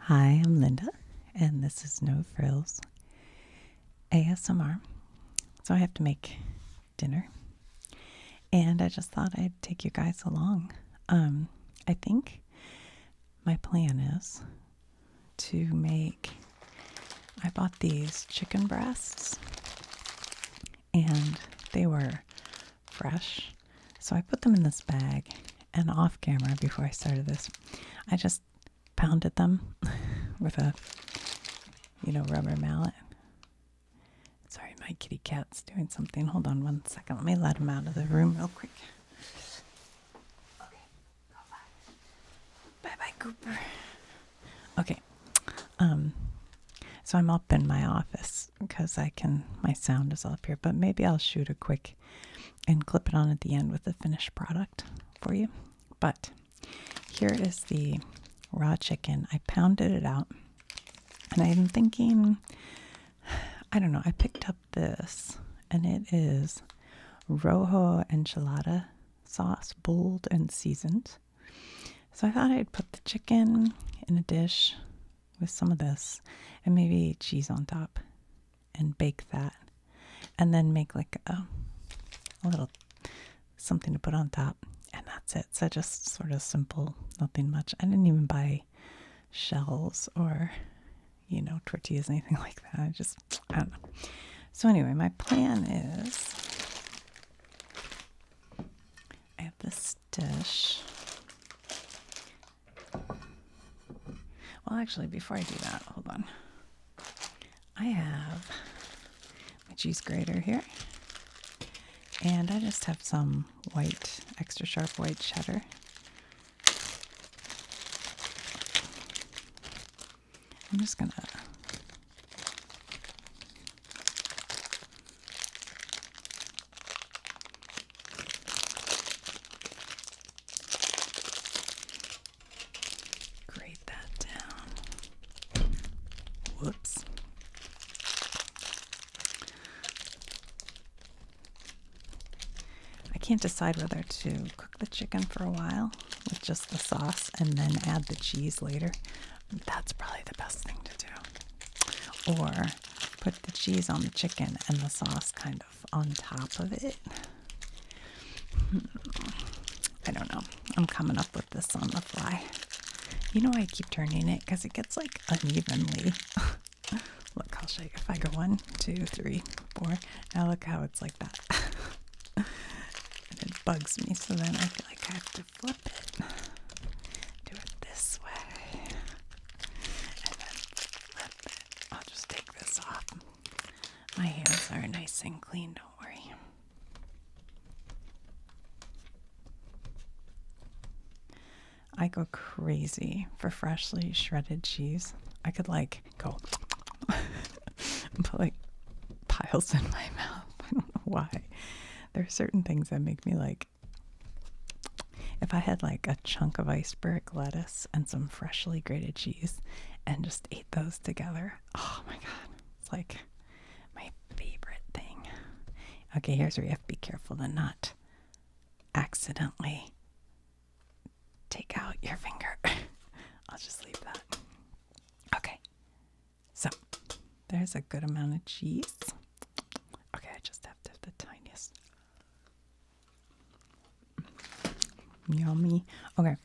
Hi, I'm Linda, and this is No Frills ASMR. So I have to make dinner, and I just thought I'd take you guys along. I think my plan is to make. I bought these chicken breasts, and they were fresh, so I put them in this bag. And off camera, before I started this, I just pounded them with a rubber mallet. Sorry, my kitty cat's doing something. Hold on one second. Let me let him out of the room real quick. Okay, go bye. Bye, Cooper. Okay. So I'm up in my office because my sound is all up here, but maybe I'll shoot a quick and clip it on at the end with the finished product for you. But here is the raw chicken. I pounded it out, and I'm thinking, I don't know, I picked up this, and it is rojo enchilada sauce, boiled and seasoned. So I thought I'd put the chicken in a dish with some of this and maybe cheese on top and bake that, and then make like a little something to put on top, and that's it. So just sort of simple, nothing much. I didn't even buy shells or tortillas, anything like that. I don't know. So anyway, my plan is I have this dish. Well, actually, before I do that, hold on. I have my cheese grater here, and I just have some white, extra sharp white cheddar. I'm just gonna grate that down. Whoops. I can't decide whether to cook the chicken for a while with just the sauce and then add the cheese later. That's probably the best thing to do. Or put the cheese on the chicken and the sauce kind of on top of it. I don't know. I'm coming up with this on the fly. I keep turning it because it gets like unevenly. Look, I'll show you. If I go 1, 2, 3, 4, now look how it's like that. And it bugs me, so then I feel like I have to flip it. Do it this way. And then flip it. I'll just take this off. My hands are nice and clean, don't worry. I go crazy for freshly shredded cheese. I could go and put piles in my mouth. I don't know why. There are certain things that make me if I had a chunk of iceberg lettuce and some freshly grated cheese and just ate those together. Oh my God. It's my favorite thing. Okay, here's where you have to be careful to not accidentally take out your finger. I'll just leave that. Okay. So there's a good amount of cheese. Okay, I just have to have the tiniest. Yummy. Okay.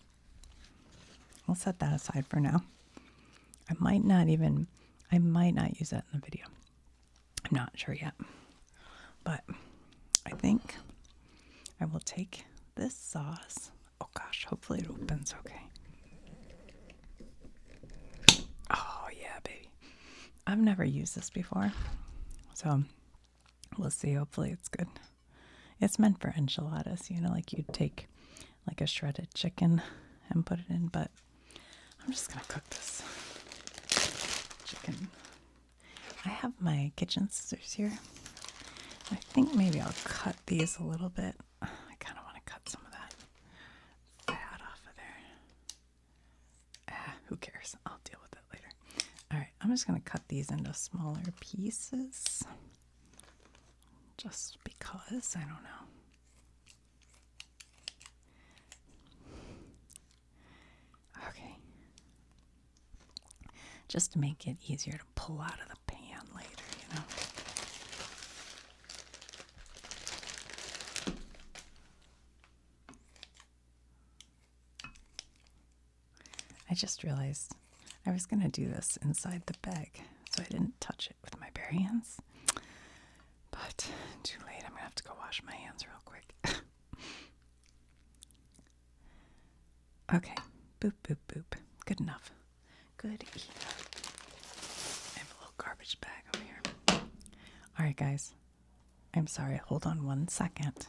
I'll set that aside for now. I might not use that in the video. I'm not sure yet. But I think I will take this sauce. Oh gosh, hopefully it opens okay. Oh yeah, baby. I've never used this before, so we'll see. Hopefully it's good. It's meant for enchiladas, you'd take a shredded chicken and put it in, but I'm just gonna cook this chicken. I have my kitchen scissors here. I think maybe I'll cut these a little bit. I kind of want to cut some of that fat off of there. Who cares? I'll deal with it later. All right, I'm just going to cut these into smaller pieces. Just because, I don't know. Okay. just to make it easier to pull out of the pan later, you know. I just realized I was going to do this inside the bag, so I didn't touch it with my bare hands. But too late. I'm going to have to go wash my hands real quick. Okay. Boop, boop, boop. Good enough. Good enough. I have a little garbage bag over here. All right, guys. I'm sorry. Hold on 1 second.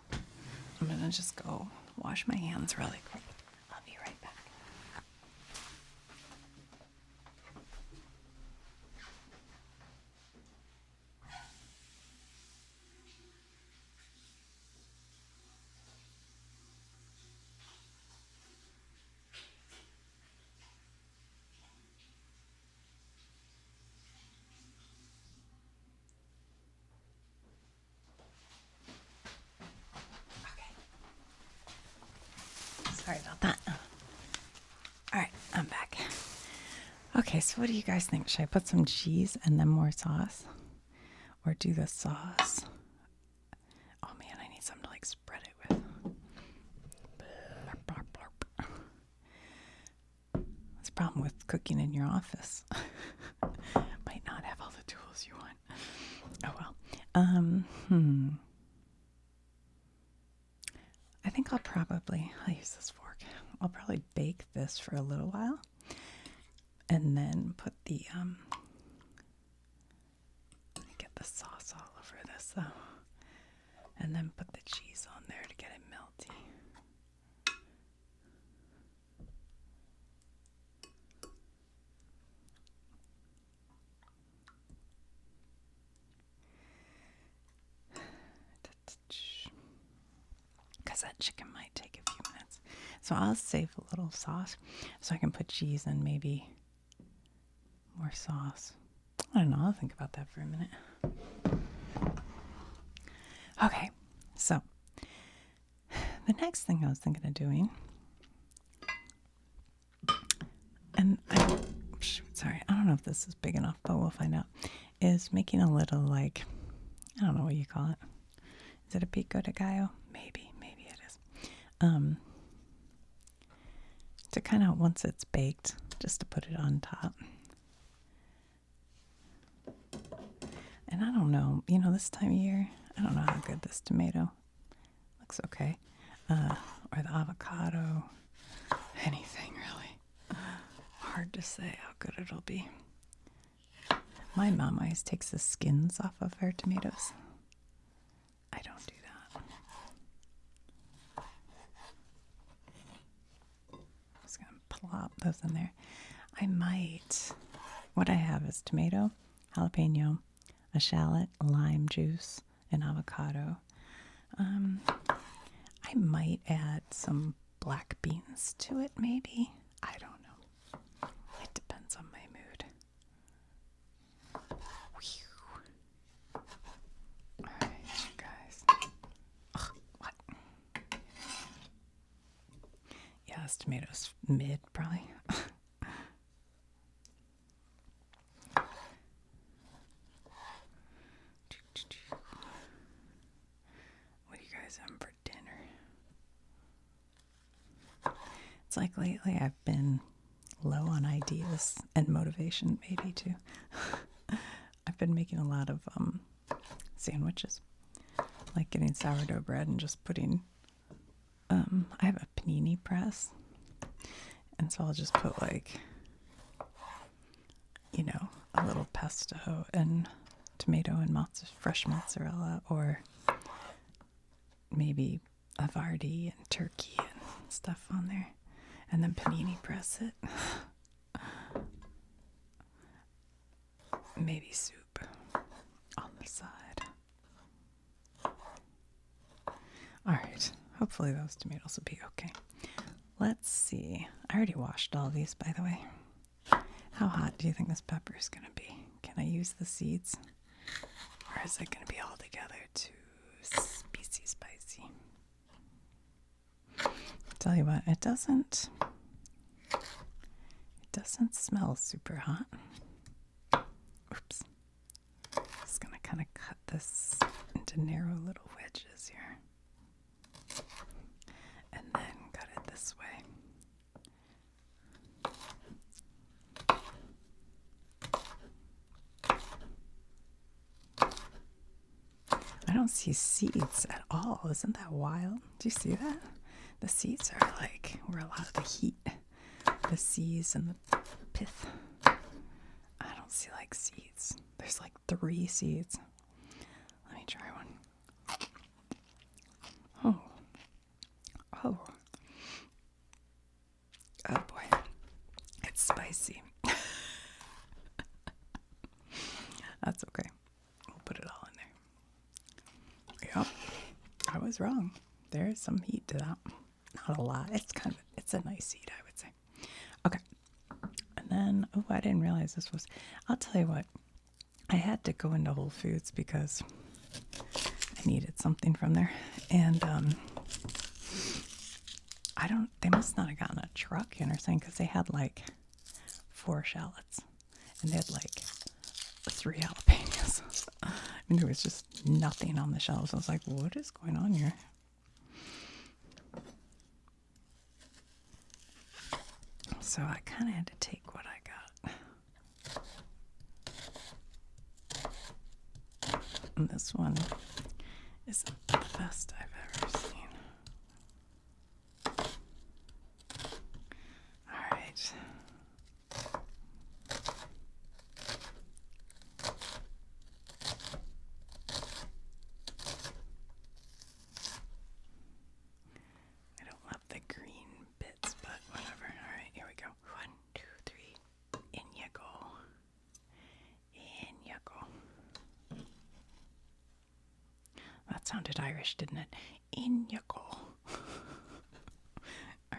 I'm going to just go wash my hands really quick. I'll be right back. Sorry about that. All right, I'm back. Okay, so what do you guys think? Should I put some cheese and then more sauce? Or do the sauce? Oh man, I need something to like spread it with. Blurp, blurp, blurp. That's the problem with cooking in your office. Might not have all the tools you want. Oh well. I think I'll use this fork. I'll probably bake this for a little while and then put the, get the sauce all over this though, and then put the cheese on there to get it melty. Because that chicken might take a few minutes. So I'll save a little sauce so I can put cheese and maybe more sauce. I don't know. I'll think about that for a minute. Okay. So the next thing I was thinking of doing, and sorry, I don't know if this is big enough, but we'll find out, is making a little like, I don't know what you call it. Is it a pico de gallo? Maybe it is. To kind of, once it's baked, just to put it on top. And I don't know, this time of year, I don't know how good this tomato looks. Okay. Or the avocado, anything really. Hard to say how good it'll be. My mom always takes the skins off of her tomatoes. I don't do that. I'm just going to plop those in there. What I have is tomato, jalapeno, a shallot, lime juice, and avocado. I might add some black beans to it, maybe. I don't know. It depends on my mood. Whew. All right, you guys. Ugh, what? Yeah, this tomato's mid, probably. For dinner. It's like lately I've been low on ideas and motivation, maybe too. I've been making a lot of sandwiches, like getting sourdough bread and just putting, I have a panini press, and so I'll just put like, a little pesto and tomato and fresh mozzarella, or maybe Havarti and turkey and stuff on there, and then panini press it. Maybe soup on the side. All right, hopefully those tomatoes will be okay. Let's see. I already washed all these, by the way. How hot do you think this pepper is going to be? Can I use the seeds, or is it going to be all together too spicy? Tell you what, it doesn't smell super hot. kind of cut this into narrow little wedges here. And then cut it this way. I don't see seeds at all. Isn't that wild? Do you see that? The seeds are like where a lot of the heat, the seeds and the pith. I don't see like seeds. There's like 3 seeds. Let me try one. Oh. Oh. Oh boy. It's spicy. That's okay. We'll put it all in there. Yep. I was wrong. There is some heat to that. Not a lot. It's a nice seed, I would say. Okay. And then, oh, I didn't realize this was, I'll tell you what. I had to go into Whole Foods because I needed something from there. And they must not have gotten a truck in or something because they had like 4 shallots and they had like 3 jalapenos. I mean, there was just nothing on the shelves. I was like, what is going on here? So I kind of had to take what I got. And this one isn't the best I've ever seen. All right. I don't love the green bits, but whatever. All right, here we go. 1, 2, 3. In you go. In you go. That sounded Irish, didn't it? In you go. All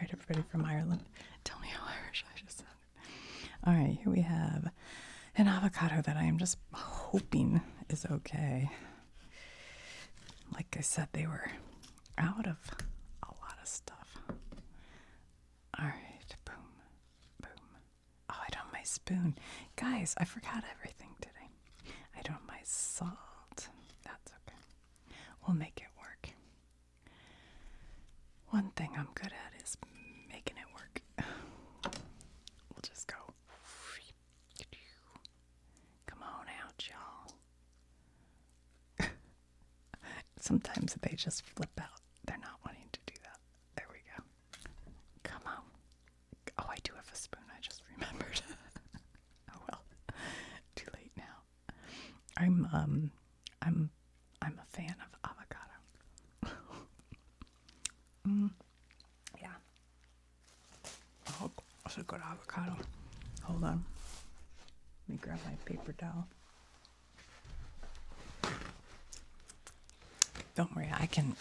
right, everybody from Ireland, tell me how Irish I just sounded. All right, here we have an avocado that I am just hoping is okay. Like I said, they were out of a lot of stuff. All right, boom, boom. Oh, I don't have my spoon. Guys, I forgot everything today. I don't have my salt. That's okay. We'll make it work. One thing I'm good at is making it work. We'll just go. Come on out, y'all. Sometimes they just flip out. They're not wanting to do that. There we go. Come on. Oh, I do have a spoon. I just remembered. Oh well. Too late now. I'm a fan of avocado. Yeah. Oh, that's a good avocado. Hold on. Let me grab my paper towel. Don't worry, I can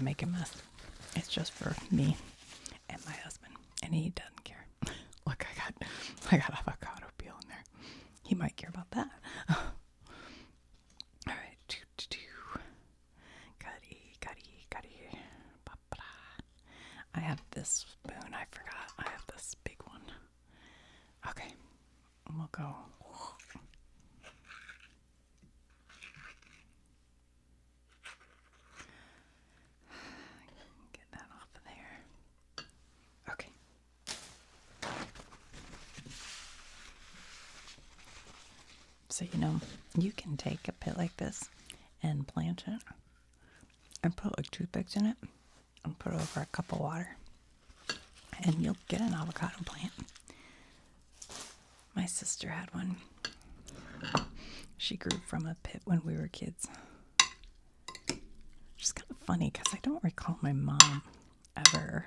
make a mess. It's just for me and my husband, and he doesn't care. Look, I got avocado peel in there. He might care about that. All right, cutty. I have this spoon. I forgot. I have this big one. Okay, we'll go. Get that off of there. Okay. So, you can take a pit like this and plant it and put like toothpicks in it and put it over a cup of water and you'll get an avocado plant. My sister had one. She grew from a pit when we were kids. Which is kind of funny because I don't recall my mom ever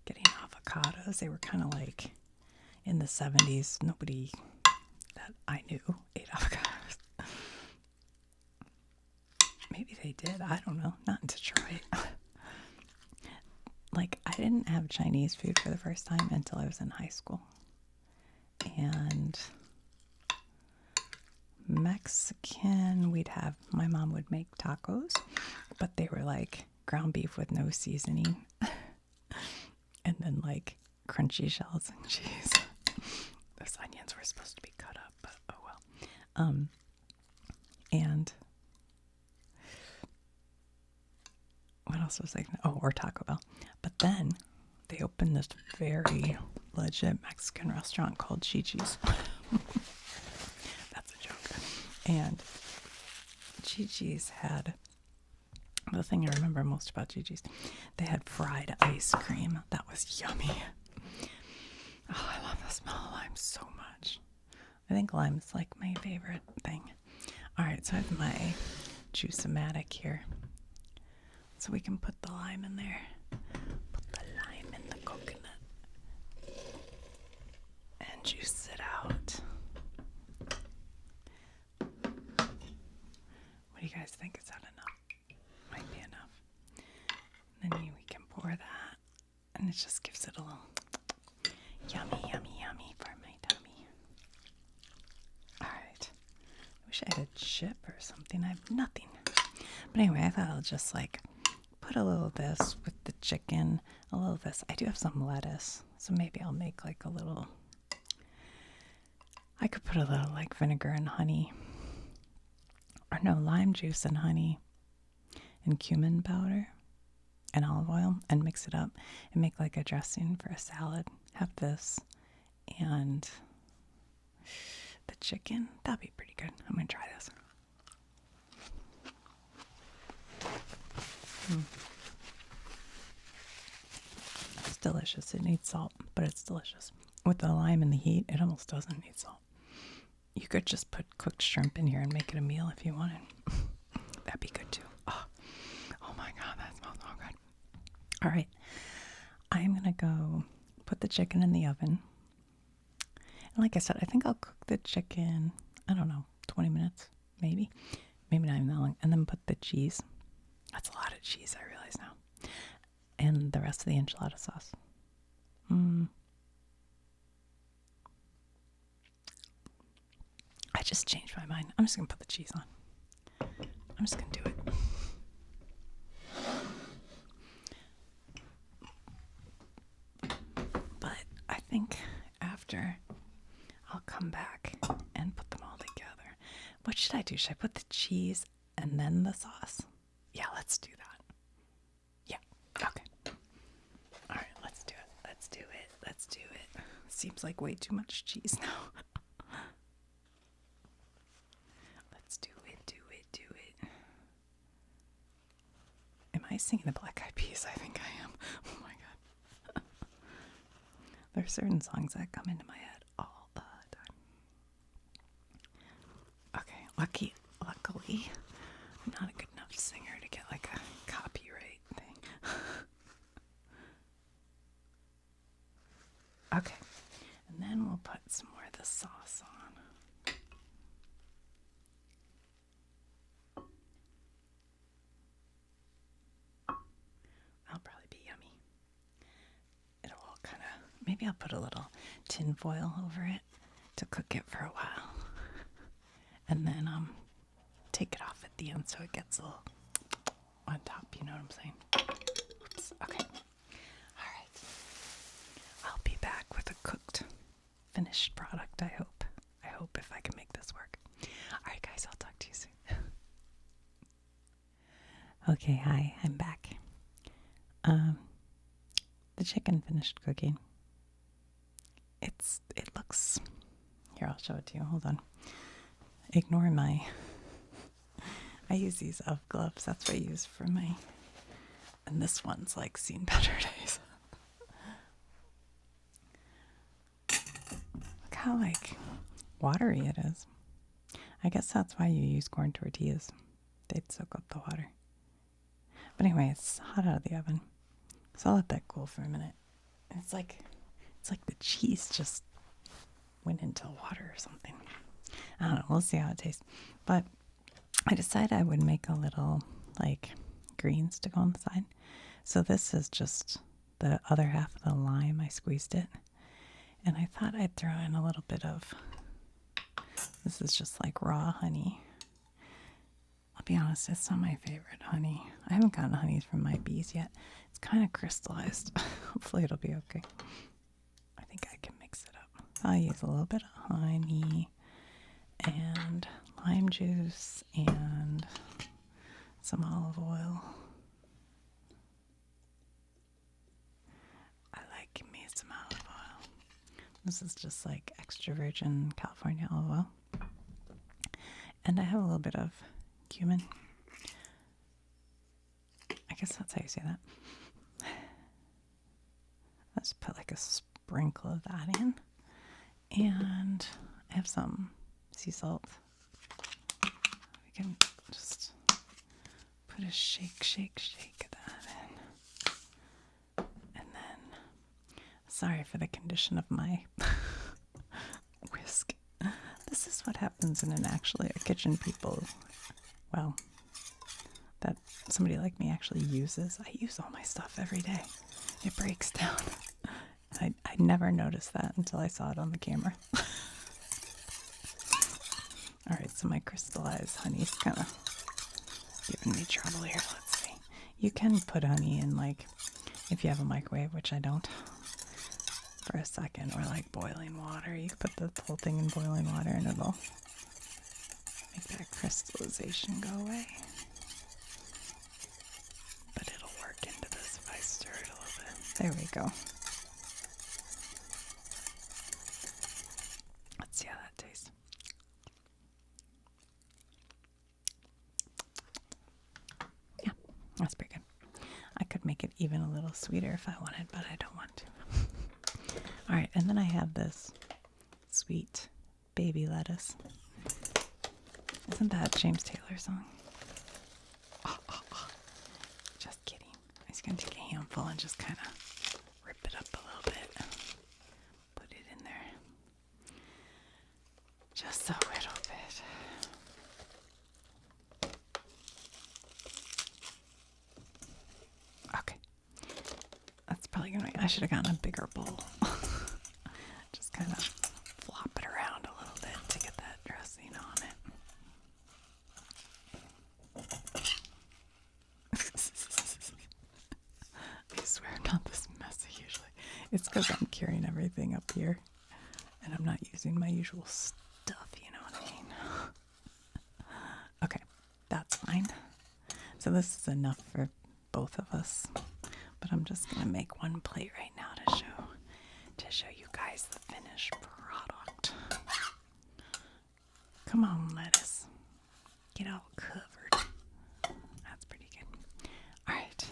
getting avocados. They were kind of like in the 70s. Nobody that I knew ate avocados. Maybe they did. I don't know. Not in Detroit. Like, I didn't have Chinese food for the first time until I was in high school. And Mexican, my mom would make tacos, but they were like ground beef with no seasoning. And then like crunchy shells and cheese. Those onions were supposed to be cut up, but oh well. And else was I thinking? Oh, or Taco Bell. But then they opened this very legit Mexican restaurant called Chi-Chi's. That's a joke. And Chi-Chi's had, the thing I remember most about Chi-Chi's, they had fried ice cream. That was yummy. Oh, I love the smell of lime so much. I think lime is like my favorite thing. All right, so I have my Juice-O-Matic here. So we can put the lime in there. Put the lime in the coconut. And juice it out. What do you guys think? Is that enough? Might be enough. And then we can pour that. And it just gives it a little yummy, yummy, yummy for my tummy. Alright. I wish I had a chip or something. I have nothing. But anyway, I thought I'll just like put a little of this with the chicken, a little of this. I do have some lettuce, so maybe I'll make like a little, I could put a little like vinegar and honey, or no, lime juice and honey and cumin powder and olive oil and mix it up and make like a dressing for a salad. Have this and the chicken. That'd be pretty good. I'm going to try this. It's delicious. It needs salt, but it's delicious. With the lime and the heat, it almost doesn't need salt. You could just put cooked shrimp in here and make it a meal if you wanted. That'd be good too. Oh my God, that smells so good. All right. I'm going to go put the chicken in the oven. And like I said, I think I'll cook the chicken, I don't know, 20 minutes, maybe. Maybe not even that long. And then put the cheese. That's a lot of cheese, I realize now. And the rest of the enchilada sauce. I just changed my mind. I'm just going to put the cheese on. I'm just going to do it. But I think after I'll come back and put them all together. What should I do? Should I put the cheese and then the sauce? Yeah, let's do that. Yeah, okay. All right, let's do it. Let's do it. Let's do it. Seems like way too much cheese now. Let's do it, do it, do it. Am I singing the Black Eyed Peas? I think I am. Oh my God. There are certain songs that come into my head all the time. Okay, luckily, I'm not a good enough singer to get like a copyright thing. Okay, and then we'll put some more of the sauce on. That'll probably be yummy. It'll all kind of, maybe I'll put a little tin foil over it to cook it for a while. And then take it off at the end so it gets a little on top, you know what I'm saying? Oops, okay. All right. I'll be back with a cooked, finished product, I hope. I hope if I can make this work. All right, guys, I'll talk to you soon. Okay, hi, I'm back. The chicken finished cooking. It looks, here, I'll show it to you. Hold on. Ignore my, I use these elf gloves. That's what I use for my, and this one's like seen better days. Look how like watery it is. I guess that's why you use corn tortillas. They'd soak up the water. But anyway, it's hot out of the oven. So I'll let that cool for a minute. And it's like the cheese just went into water or something. I don't know. We'll see how it tastes. But I decided I would make a little like greens to go on the side. So this is just the other half of the lime. I squeezed it. And I thought I'd throw in a little bit of, this is just like raw honey. I'll be honest, it's not my favorite honey. I haven't gotten honey from my bees yet. It's kind of crystallized. Hopefully it'll be okay. I think I can mix it up. I'll use a little bit of honey and lime juice and some olive oil. This is just like extra virgin California olive oil. And I have a little bit of cumin. I guess that's how you say that. Let's put like a sprinkle of that in. And I have some sea salt. We can just put a shake of that in. And then, sorry for the condition of my whisk. This is what happens in a kitchen people, well, that somebody like me actually uses. I use all my stuff every day. It breaks down. I never noticed that until I saw it on the camera. All right, so my crystallized honey's kind of giving me trouble here. Let's see. You can put honey in, like, if you have a microwave, which I don't, for a second, or like boiling water. You can put the whole thing in boiling water and it'll make that crystallization go away. But it'll work into this if I stir it a little bit. There we go. Let's see how that tastes. Yeah, that's pretty good. I could make it even a little sweeter if I wanted, but I don't want to. All right, and then I have this sweet baby lettuce. Isn't that a James Taylor song? Oh. Just kidding. I'm just going to take a handful and just kind of rip it up a little bit. Put it in there. Just a little bit. Okay. That's probably going to... I should have gotten a bigger bowl. Just kind of flop it around a little bit to get that dressing on it. I swear I'm not this messy usually. It's because I'm carrying everything up here and I'm not using my usual stuff, you know what I mean? Okay, that's fine. So this is enough for both of us. But I'm just going to make one plate right now to show you guys the finished product. Come on, lettuce. Get all covered. That's pretty good. All right.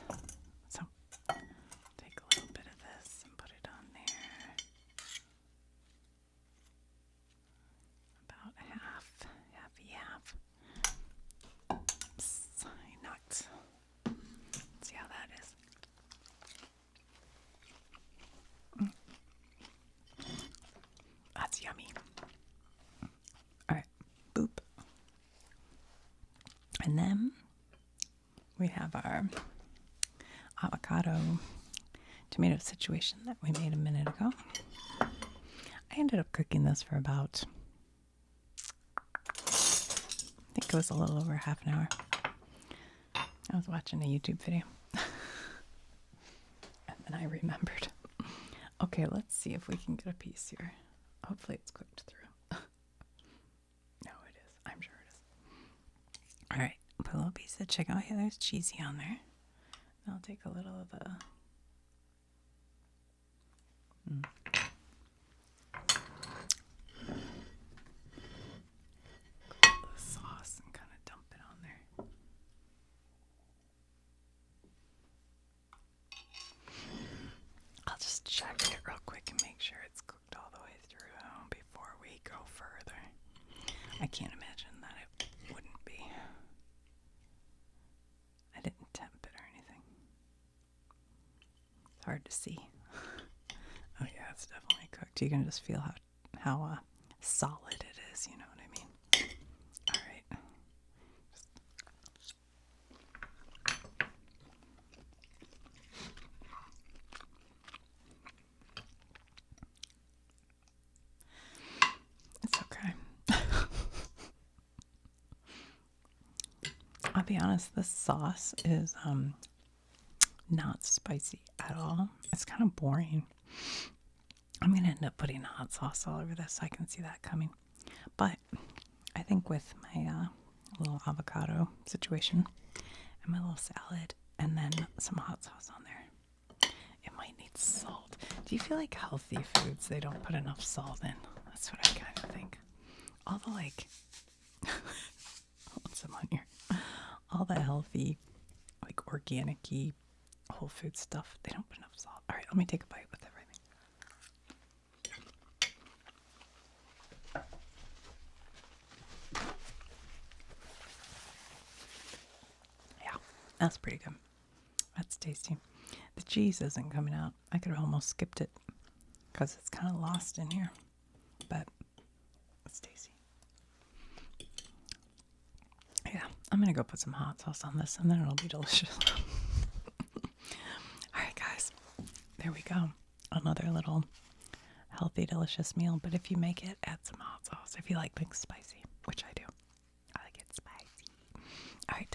So take a little bit of this and put it on there. About halfy half. Sign nuts. See how that is. That's yummy. All right, boop. And then we have our avocado tomato situation that we made a minute ago. I ended up cooking this for about, I think it was a little over half an hour. I was watching a YouTube video. And then I remembered. Okay, let's see if we can get a piece here. Hopefully it's cooked through. No, it is. I'm sure it is. All right, put a little piece of chicken. Oh, yeah, there's cheesy on there. I'll take a little of the... the sauce and kind of dump it on there. I'll just check it real quick and make sure it's cooked all the way through before we go further. I can't imagine that it wouldn't be. I didn't temp it or anything. It's hard to see. Oh yeah, it's definitely cooked. You can just feel how solid it is, you know what I mean? All right. It's okay. I'll be honest, this sauce is not spicy at all. It's kind of boring. I'm going to end up putting hot sauce all over this. I can see that coming. But I think with my little avocado situation and my little salad and then some hot sauce on there, it might need salt. Do you feel like healthy foods, they don't put enough salt in? That's what I kind of think. All the like, what's some on here? All the healthy, like organic-y, whole food stuff, they don't put enough salt. All right, let me take a bite with everything. Yeah, that's pretty good. That's tasty. The cheese isn't coming out. I could have almost skipped it because it's kind of lost in here, but it's tasty. Yeah, I'm going to go put some hot sauce on this and then it'll be delicious. All right, guys, there we go. Another little healthy, delicious meal. But if you make it, add some hot sauce if you like things spicy, which I do. I like it spicy. All right,